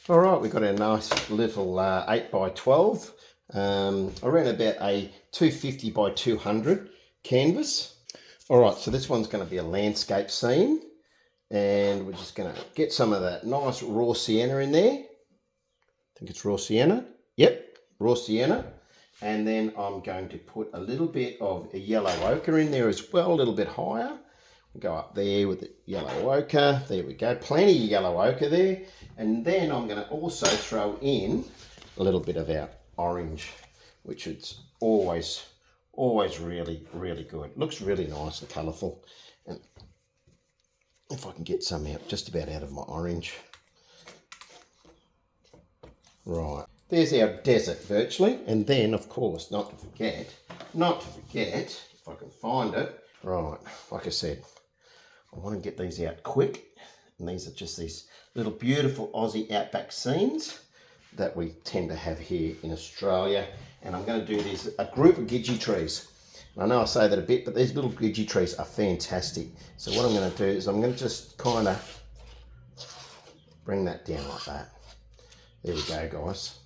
All right, we've got our nice little 8 by 12, around about a 250 by 200 canvas. All right, so this one's going to be a landscape scene, and we're just going to get some of that nice raw sienna in there. I think it's raw sienna. Yep, raw sienna. And then I'm going to put a little bit of a yellow ochre in there as well, a little bit higher. Go up there with the yellow ochre. There we go. Plenty of yellow ochre there. And then I'm going to also throw in a little bit of our orange, which is always really, really good. Looks really nice and colourful. And if I can get some out, just about out of my orange. Right. There's our desert virtually. And then, of course, not to forget, if I can find it. Right, like I said, I want to get these out quick, and these are just these little beautiful Aussie outback scenes that we tend to have here in Australia. And I'm going to do these, a group of Gidgee trees. And I know I say that a bit, but these little Gidgee trees are fantastic. So what I'm going to do is I'm going to just kind of bring that down like that. There we go, guys.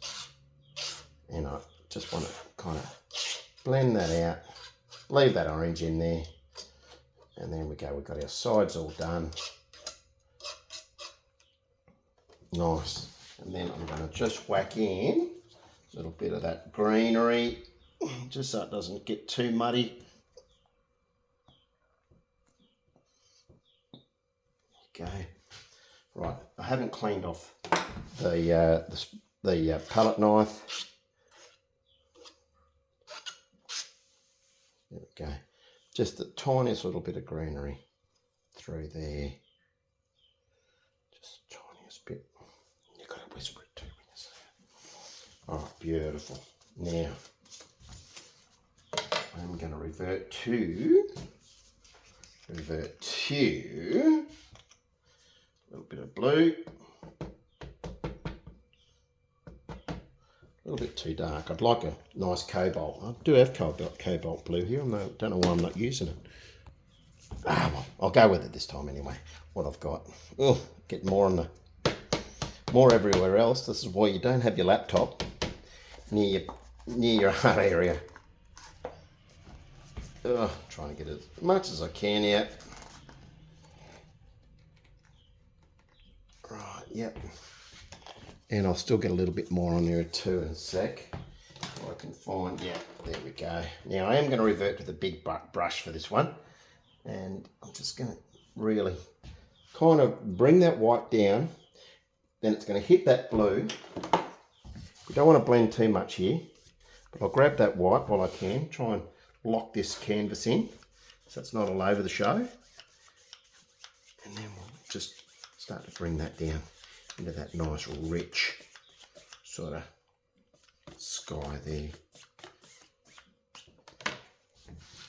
And I just want to kind of blend that out, leave that orange in there. And then we go, we've got our sides all done. Nice. And then I'm going to just whack in a little bit of that greenery, just so it doesn't get too muddy. Okay. Right, I haven't cleaned off the palette knife. There we go. Just the tiniest little bit of greenery through there. Just the tiniest bit. You've got to whisper it too when you say it. Oh, beautiful. Now, I'm going to revert to a little bit of blue. A little bit too dark. I'd like a nice cobalt. I do have cobalt blue here. I don't know why I'm not using it. Ah, well, I'll go with it this time anyway. What I've got. Oh, get more everywhere else. This is why you don't have your laptop near your art area. Trying to get as much as I can out. Right, yep. And I'll still get a little bit more on there too in a sec. If I can find, yeah, there we go. Now I am going to revert to the big brush for this one. And I'm just going to really kind of bring that white down. Then it's going to hit that blue. We don't want to blend too much here. But I'll grab that white while I can. Try and lock this canvas in so it's not all over the show. And then we'll just start to bring that down into that nice rich sort of sky there.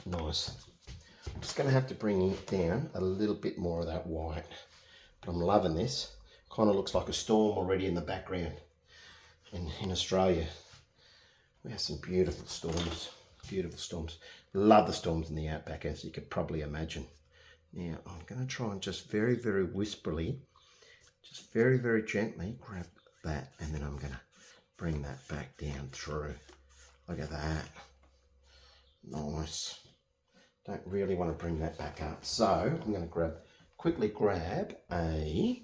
Nice. I'm just going to have to bring it down a little bit more of that white. But I'm loving this. Kind of looks like a storm already in the background. In Australia, we have some beautiful storms. Beautiful storms. Love the storms in the outback, as you could probably imagine. Now I'm going to try and just very, very whisperly, just very, very gently grab that, and then I'm going to bring that back down through. Look at that. Nice. Don't really want to bring that back up. So I'm going to quickly grab a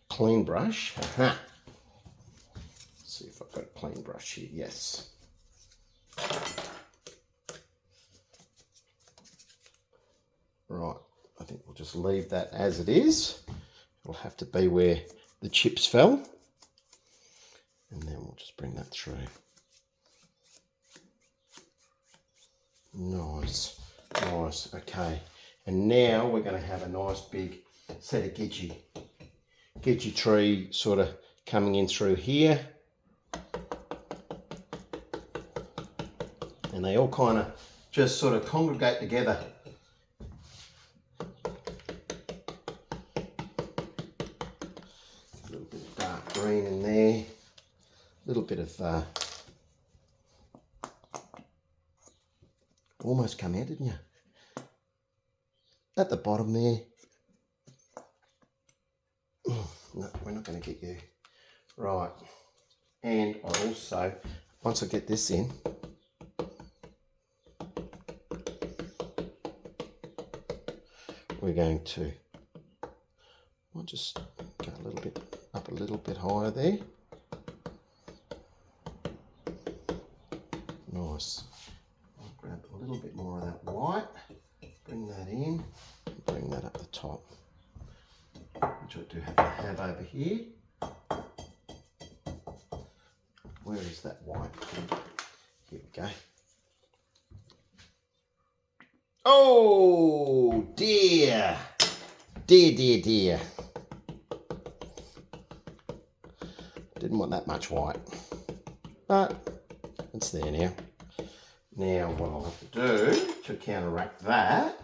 clean brush. Aha. Let's see if I've got a clean brush here. Yes. Right. I think we'll just leave that as it is. It'll have to be where the chips fell. And then we'll just bring that through. Nice. Nice. Okay. And now we're going to have a nice big set of Gidgee tree sort of coming in through here. And they all kind of just sort of congregate together. A little bit of dark green in there. A little bit of almost come out, didn't you? At the bottom there. No, we're not going to get you. Right, and I also, once I get this in, we're going to, I'll just go a little bit up, a little bit higher there. Nice. I'll grab a little bit more of that white, bring that in, and bring that up the top, which I do have over here. Where is that white? Here we go. Oh dear, dear, dear, dear. Didn't want that much white, but it's there now. Now what I'll have to do to counteract that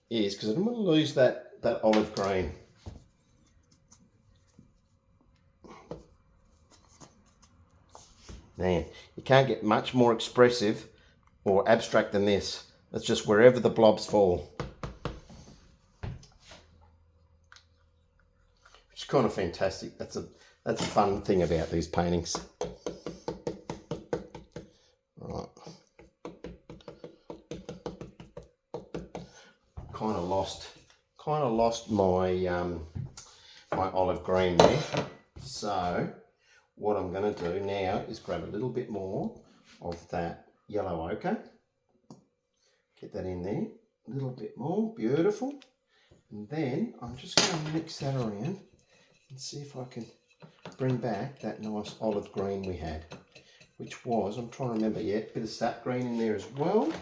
is, because I don't want to lose that olive green. Man, you can't get much more expressive or abstract than this. It's just wherever the blobs fall. Which is kind of fantastic. That's a fun thing about these paintings. Right. Kind of lost my my olive green there. So what I'm going to do now is grab a little bit more of that yellow ochre. Get that in there, a little bit more, beautiful. And then I'm just going to mix that around and see if I can bring back that nice olive green we had, which was, I'm trying to remember yet, a bit of sap green in there as well.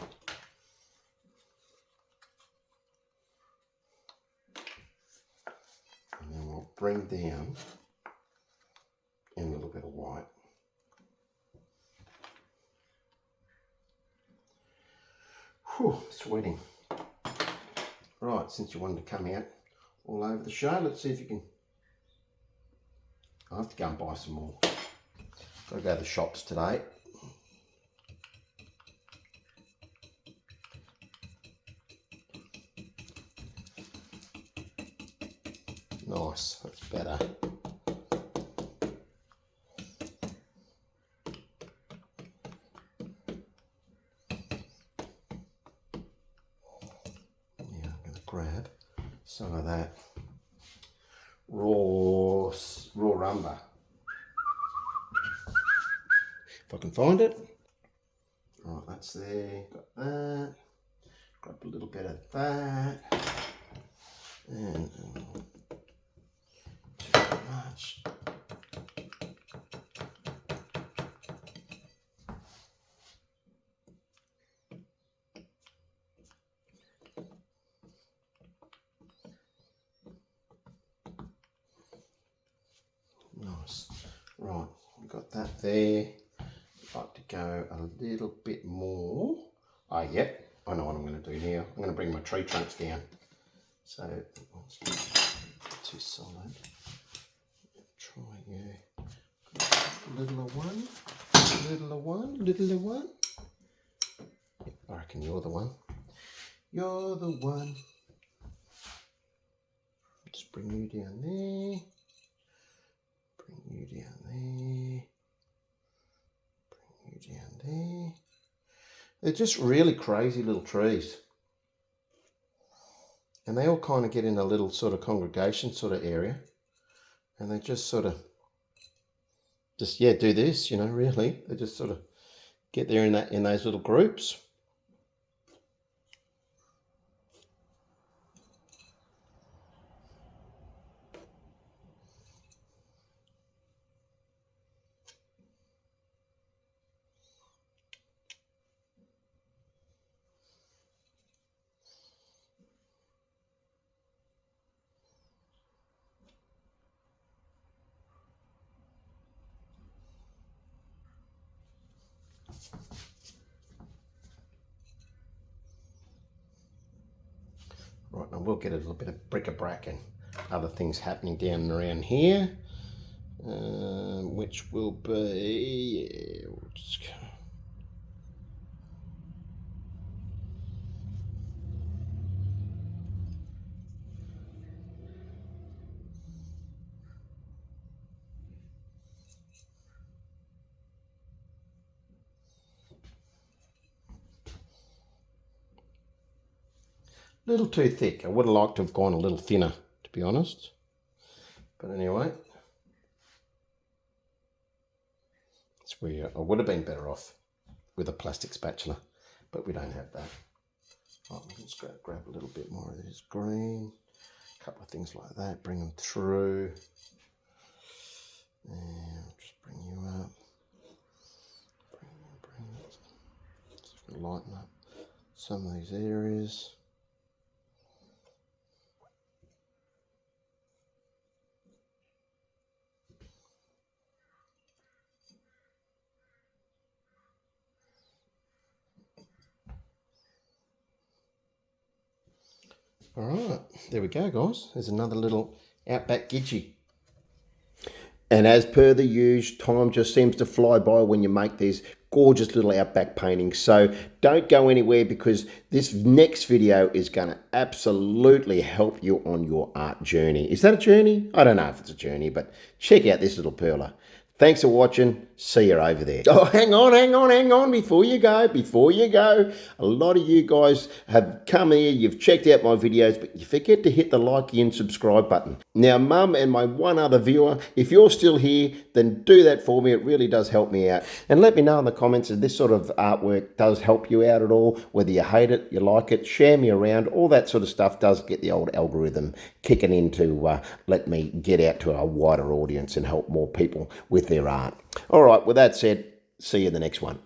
And then we'll bring down in a little bit of white. Whew, sweating. Right, since you wanted to come out all over the show, let's see if you can. I have to go and buy some more. Got to go to the shops today. Nice, that's better. Grab some of that raw umber, if I can find it. Right, that's there, got that. Grab a little bit of that, and too much. Nice. Right, we've got that there. I'd like to go a little bit more. Oh, yep, I know what I'm going to do now. I'm going to bring my tree trunks down. So, it's too solid. Try you. Littler one, littler one, littler one. I reckon you're the one. You're the one. Just bring you down there. Bring you down there. Bring you down there. They're just really crazy little trees. And they all kind of get in a little sort of congregation sort of area. And they just sort of, do this, really. They just sort of get there in those little groups. Right, now we'll get a little bit of bric-a-brac and other things happening down and around here, which will be, we'll just go. A little too thick. I would have liked to have gone a little thinner, to be honest. But anyway, that's where I would have been better off with a plastic spatula, but we don't have that. Right, we can just grab a little bit more of this green, a couple of things like that, bring them through. And I'll just bring you up. Just lighten up some of these areas. All right, there we go, guys. There's another little Outback Gidgee. And as per the usual, time just seems to fly by when you make these gorgeous little Outback paintings. So don't go anywhere, because this next video is going to absolutely help you on your art journey. Is that a journey? I don't know if it's a journey, but check out this little perler. Thanks for watching. See you over there. Oh, hang on. Before you go. A lot of you guys have come here, you've checked out my videos, but you forget to hit the like and subscribe button. Now, Mum and my one other viewer, if you're still here, then do that for me. It really does help me out. And let me know in the comments if this sort of artwork does help you out at all, whether you hate it, you like it, share me around. All that sort of stuff does get the old algorithm kicking in to let me get out to a wider audience and help more people with their art. All right, with that said, see you in the next one.